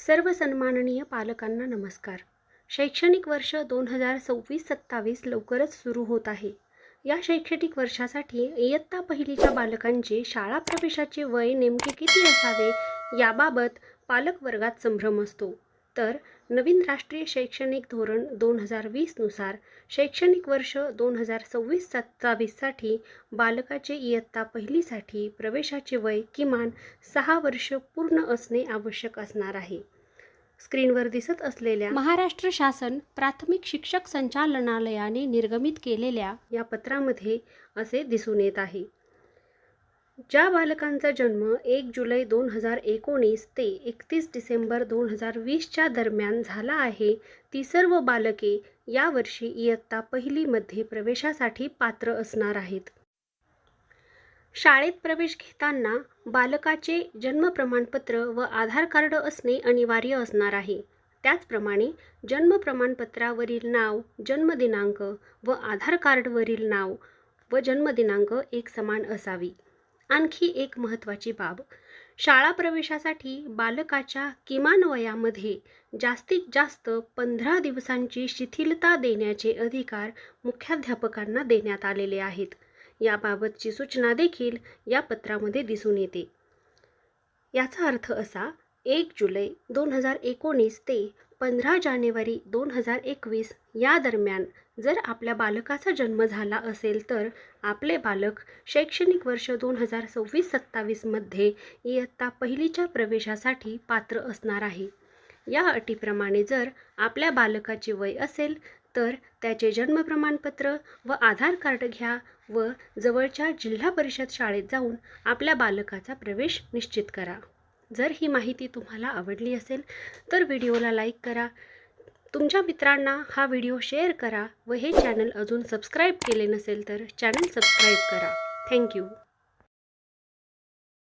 सर्व सन्माननीय पालकांना नमस्कार। शैक्षणिक वर्ष 2026-27 लवकरच सुरू होत आहे। या शैक्षणिक वर्षासाठी इयत्ता पहिलीच्या बालकांचे शाळा प्रवेशाचे वय नेमके किती असावे याबाबत पालक वर्गात संभ्रम असतो। तर नवीन राष्ट्रीय शैक्षणिक धोरण 2020 नुसार शैक्षणिक वर्ष 2026-27 साठी बालकाचे इयत्ता पहिलीसाठी प्रवेशाचे वय किमान 6 वर्ष पूर्ण असणे आवश्यक असणार आहे। स्क्रीनवर दिसत असलेल्या महाराष्ट्र शासन प्राथमिक शिक्षक संचालनालयाने निर्गमित केलेल्या या पत्रामध्ये असे दिसून येत आहे। ज्या बालकांचा जन्म 1 जुलै 2019 ते 31 डिसेंबर 2020 च्या दरम्यान झाला आहे ती सर्व बालके यावर्षी इयत्ता पहिलीमध्ये प्रवेशासाठी पात्र असणार आहेत। शाळेत प्रवेश घेताना बालकाचे जन्म प्रमाणपत्र व आधार कार्ड असणे अनिवार्य असणार आहे। त्याचप्रमाणे जन्म प्रमाणपत्रावरील नाव, जन्मदिनांक व आधार कार्डवरील नाव व जन्मदिनांक एक समान असावी। आणखी एक महत्त्वाची बाब, शाळा प्रवेशासाठी बालकाच्या किमान वयामध्ये जास्तीत जास्त 15 दिवसांची शिथिलता देण्याचे अधिकार मुख्याध्यापकांना देण्यात आलेले आहेत। याबाबतची सूचना देखील या पत्रामध्ये दिसून येते। याचा अर्थ असा, 1 जुलै 2019 ते 15 जानेवारी 2021 या दरम्यान जर आपल्या बालकाचा जन्म झाला असेल तर आपले बालक शैक्षणिक वर्ष 2026-27 मध्ये इयत्ता पहिलीच्या प्रवेशासाठी पात्र असणार आहे। या अटीप्रमाणे जर आपल्या बालकाचे वय असेल तर त्याचे जन्म प्रमाणपत्र व आधार कार्ड घ्या व जवळच्या जिल्हा परिषद शाळेत जाऊन आपल्या बालकाचा प्रवेश निश्चित करा। जर ही माहिती तुम्हाला आवडली असेल तर व्हिडिओला लाईक करा, तुमच्या मित्रांना हा व्हिडिओ शेअर करा व हे चॅनल अजून सबस्क्राईब केले नसेल तर चॅनल सबस्क्राईब करा। थँक्यू।